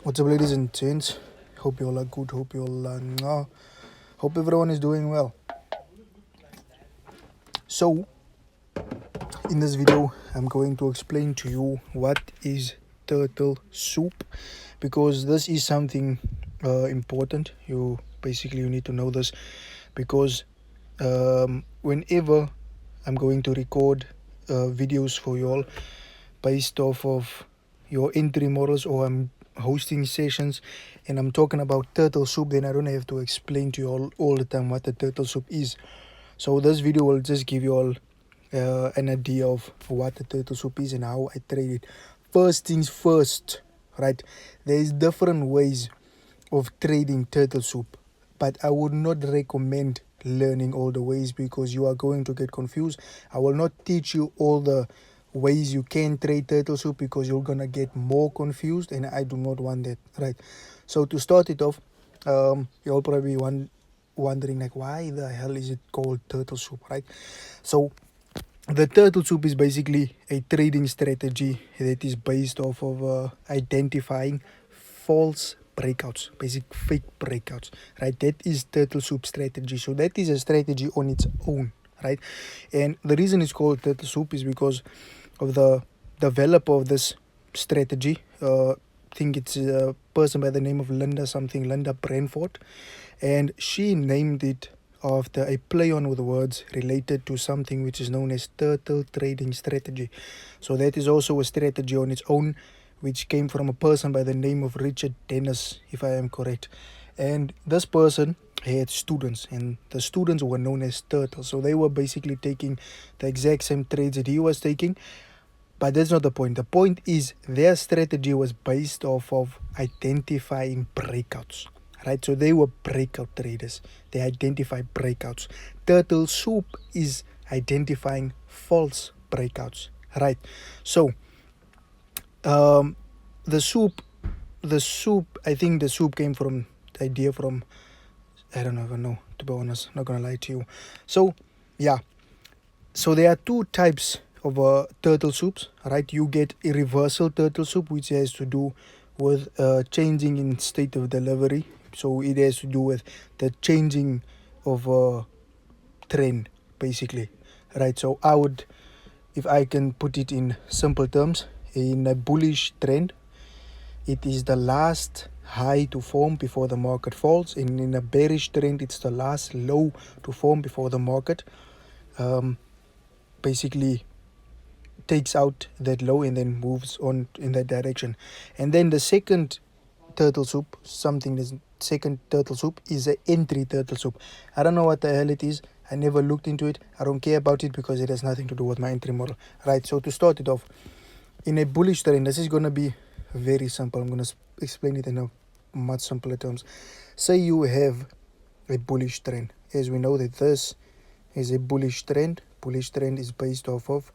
What's up, ladies and gents? Hope you all are good. Hope you all are. Hope everyone is doing well. So, in this video, I'm going to explain to you what is turtle soup, because this is something important. You need to know this, because whenever I'm going to record videos for you all based off of your entry models, or I'm hosting sessions and I'm talking about turtle soup, then I don't have to explain to you all the time what the turtle soup is. So this video will just give you all an idea of what the turtle soup is and how I trade it. First things first, right? There is different ways of trading turtle soup, but I would not recommend learning all the ways, because you are going to get confused. I will not teach you all the ways you can trade turtle soup, because you're gonna get more confused, and I do not want that, right? So to start it off, you'll probably wondering like, why the hell is it called turtle soup, right? So the turtle soup is basically a trading strategy that is based off of identifying false breakouts, basic fake breakouts, right? That is turtle soup strategy. So that is a strategy on its own, right? And the reason it's called turtle soup is because of the developer of this strategy. I think it's a person by the name of Linda Brentford, and she named it after a play on with words related to something which is known as turtle trading strategy. So that is also a strategy on its own, which came from a person by the name of Richard Dennis, if I am correct. And this person had students, and the students were known as turtles. So they were basically taking the exact same trades that he was taking. But that's not the point. The point is their strategy was based off of identifying breakouts, right? So they were breakout traders. They identify breakouts. Turtle soup is identifying false breakouts, right? So the soup, I think the soup came from the idea from, I don't even know, to be honest, not gonna lie to you. So yeah, so there are two types of turtle soups, right? You get a reversal turtle soup, which has to do with changing in state of delivery. So it has to do with the changing of trend, basically, right? So I would, if I can put it in simple terms, in a bullish trend, it is the last high to form before the market falls. And in a bearish trend, it's the last low to form before the market basically takes out that low and then moves on in that direction. And then the second turtle soup, second turtle soup is an entry turtle soup. I don't know what the hell it is. I never looked into it. I don't care about it, because it has nothing to do with my entry model, right? So to start it off, in a bullish trend, this is going to be very simple. I'm going to explain it in a much simpler terms. Say you have a bullish trend. As we know that this is a bullish trend. Bullish trend is based off of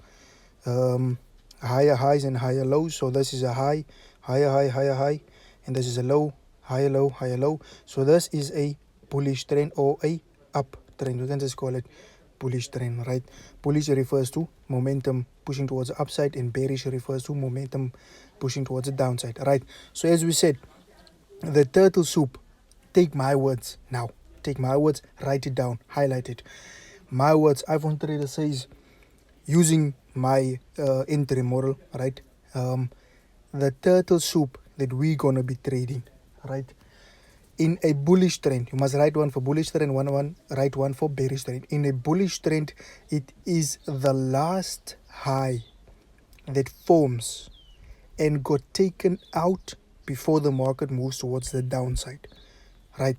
higher highs and higher lows. So this is a high, higher high, higher high, and this is a low, higher low, higher low. So this is a bullish trend, or a up trend. We can just call it bullish trend, right? Bullish refers to momentum pushing towards the upside, and bearish refers to momentum pushing towards the downside, right? So as we said, the turtle soup, take my words now. Take my words, write it down, highlight it. My words, iPhone Trader says, using my entry model, right? The turtle soup that we're going to be trading, right? In a bullish trend, you must write one for bullish trend, write one for bearish trend. In a bullish trend, it is the last high that forms and got taken out before the market moves towards the downside, right?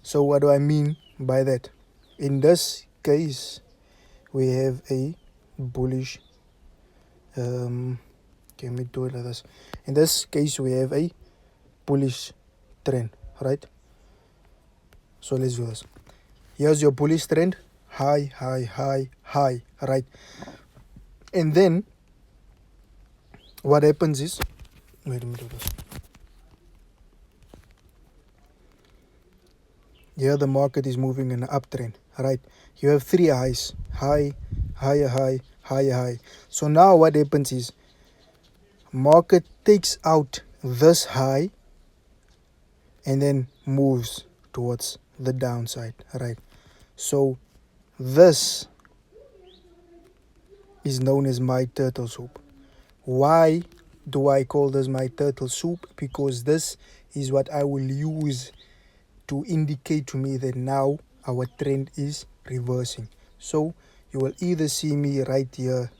So what do I mean by that? In this case, we have a bullish, can we do it like this? In this case, we have a bullish trend, right? So let's do this. Here's your bullish trend, high, high, high, high, right? And then what happens is, wait, let me do this. Here the market is moving in an uptrend, right? You have three highs, high, higher high, higher high. So now what happens is, market takes out this high and then moves towards the downside, right? So this is known as my turtle soup. Why do I call this my turtle soup? Because this is what I will use to indicate to me that now our trend is reversing. So you will either see me right here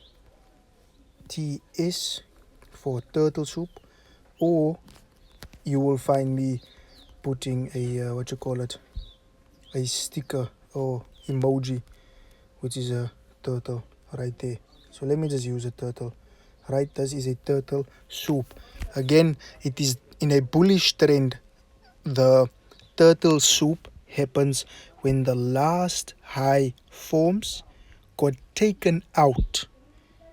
TS for turtle soup, or you will find me putting a what you call it, a sticker or emoji, which is a turtle right there. So let me just use a turtle. Right, this is a turtle soup. Again, it is in a bullish trend. The turtle soup happens when the last high forms, got taken out,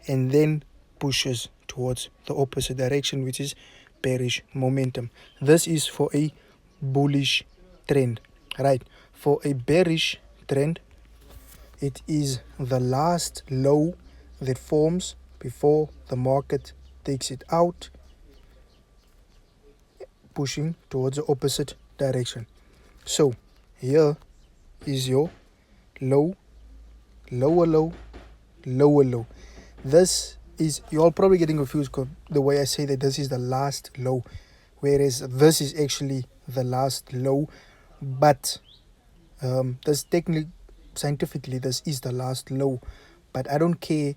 and then pushes towards the opposite direction, which is bearish momentum. This is for a bullish trend, right? For a bearish trend, it is the last low that forms before the market takes it out, pushing towards the opposite direction. So here is your low, lower low, lower low. This is, you're all probably getting confused the way I say that this is the last low, whereas this is actually the last low. But this technically, scientifically, this is the last low. But I don't care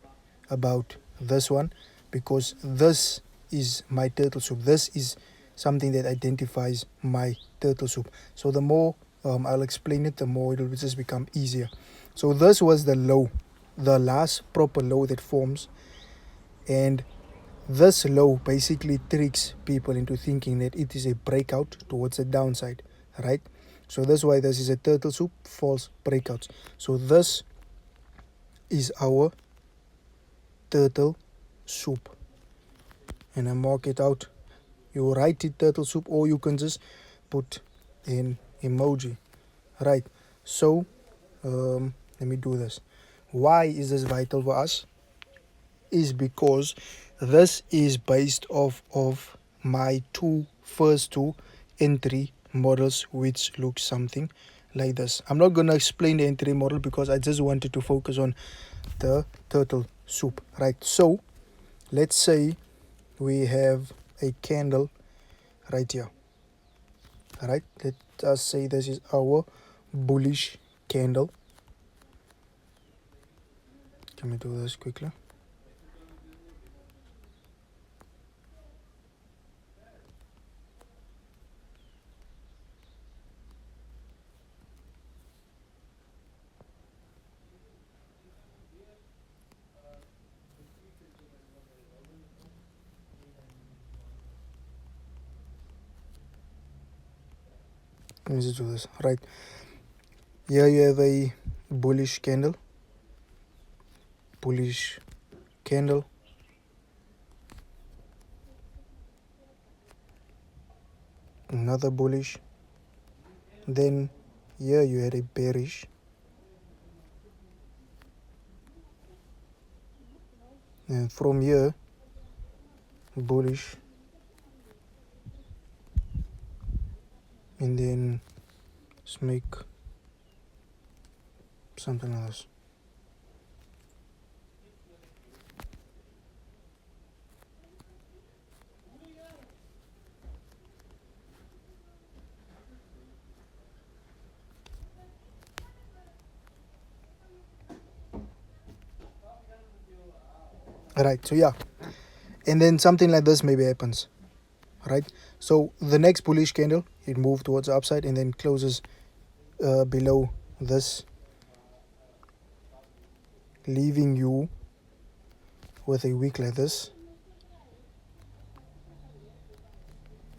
about this one, because this is my turtle soup. This is something that identifies my turtle soup. So the more I'll explain it, the more it will just become easier. So this was the low, the last proper low that forms, and this low basically tricks people into thinking that it is a breakout towards the downside, right? So that's why this is a turtle soup, false breakouts. So this is our turtle soup, and I mark it out. You write it turtle soup, or you can just put an emoji, right? So let me do this. Why is this vital for us? Is because this is based off of my first two entry models, which look something like this. I'm not going to explain the entry model because I just wanted to focus on the turtle soup, right? So let's say we have a candle right here, right? Let us say this is our bullish candle. Let me do this quickly. Let me just do this, right? Here you have a bullish candle, bullish candle, another bullish, then here you had a bearish, and from here bullish, and then let's make something else. Right, so yeah, and then something like this maybe happens, right? So the next bullish candle, it moved towards the upside and then closes below this, leaving you with a wick like this,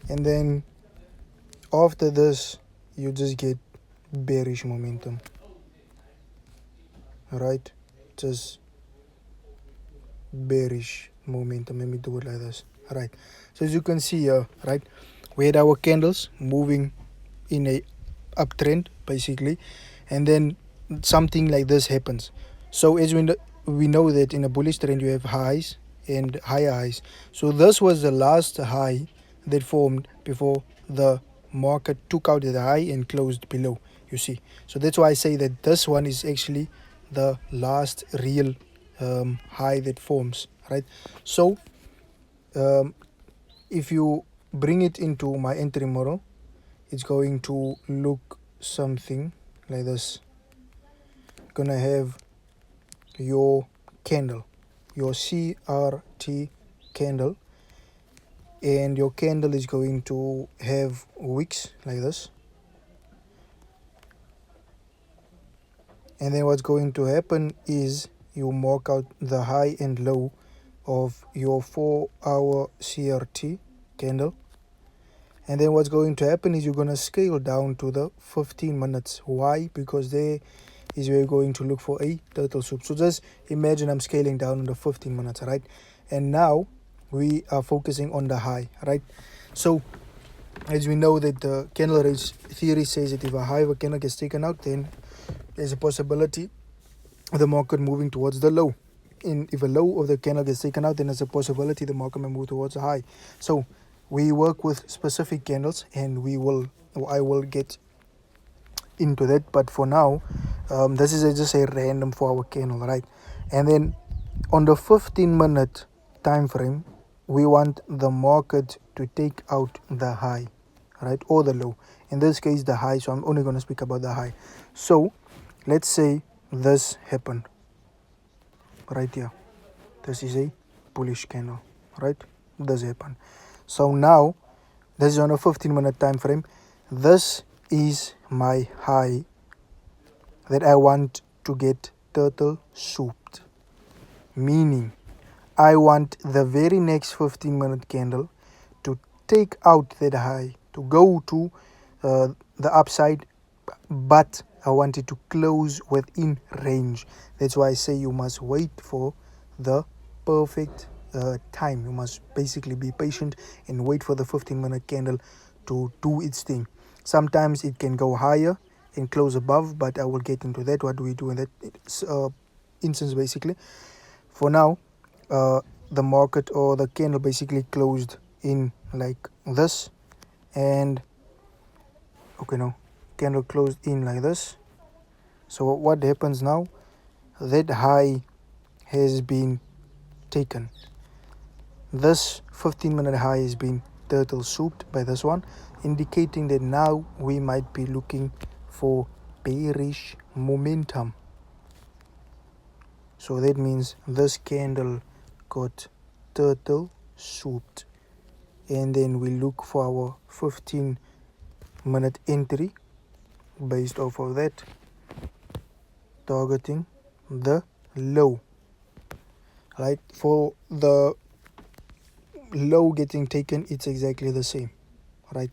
and then after this you just get bearish momentum, right? Just bearish momentum. Let me do it like this, right? So as you can see here, right, we had our candles moving in a uptrend basically, and then something like this happens. So as we know that in a bullish trend you have highs and higher highs. So this was the last high that formed before the market took out the high and closed below, you see. So that's why I say that this one is actually the last real high that forms, right? So if you bring it into my entry model, it's going to look something like this. Gonna have your candle, your CRT candle, and your candle is going to have wicks like this. And then what's going to happen is you mark out the high and low of your 4-hour CRT candle. And then what's going to happen is you're going to scale down to the 15 minutes. Why? Because there is where you're going to look for a turtle soup. So just imagine I'm scaling down on the 15 minutes, right? And now we are focusing on the high, right? So as we know that the candle range theory says that if a high of a candle gets taken out, then there's a possibility of the market moving towards the low. And if a low of the candle gets taken out, then there's a possibility the market may move towards a high. So we work with specific candles, and I will get into that. But for now, this is just a random 4-hour candle, right? And then on the 15-minute time frame, we want the market to take out the high, right, or the low. In this case, the high. So I'm only going to speak about the high. So let's say this happened right here. This is a bullish candle, right? This happened. So now this is on a 15-minute time frame. This is my high that I want to get turtle souped, meaning I want the very next 15-minute candle to take out that high, to go to the upside, but I want it to close within range. That's why I say you must wait for the perfect time. You must basically be patient and wait for the 15-minute candle to do its thing. Sometimes it can go higher and close above, but I will get into that. What do we do in that instance? Basically, for now, the market or the candle basically closed in like this, and okay, no, candle closed in like this. So what happens now? That high has been taken. This 15-minute high has been turtle souped by this one, indicating that now we might be looking for bearish momentum. So that means this candle got turtle souped, and then we look for our 15-minute entry based off of that, targeting the low, right? For the low getting taken, it's exactly the same, right?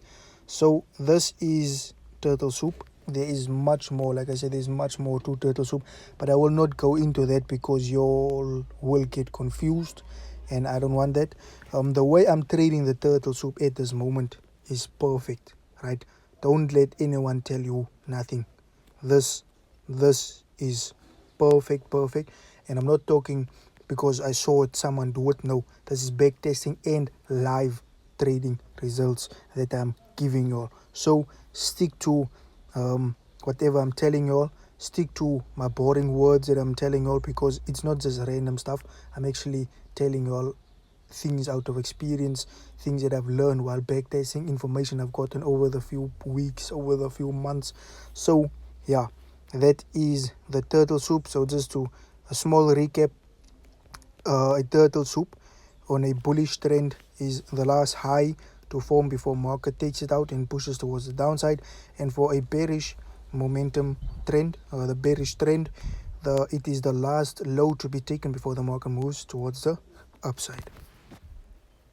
So this is turtle soup. There is much more, like I said, there's much more to turtle soup, but I will not go into that because you all will get confused, and I don't want that. The way I'm trading the turtle soup at this moment is perfect, right? Don't let anyone tell you nothing. This is perfect, and I'm not talking because I saw someone do it. No, this is back testing and live trading results that I'm giving you all. So stick to whatever I'm telling you all. Stick to my boring words that I'm telling you all, because it's not just random stuff. I'm actually telling you all things out of experience, things that I've learned while backtesting, information I've gotten over the few weeks, over the few months. So yeah, that is the turtle soup. So just to a small recap, a turtle soup on a bullish trend is the last high to form before market takes it out and pushes towards the downside. And for a bearish momentum trend, the bearish trend, it is the last low to be taken before the market moves towards the upside.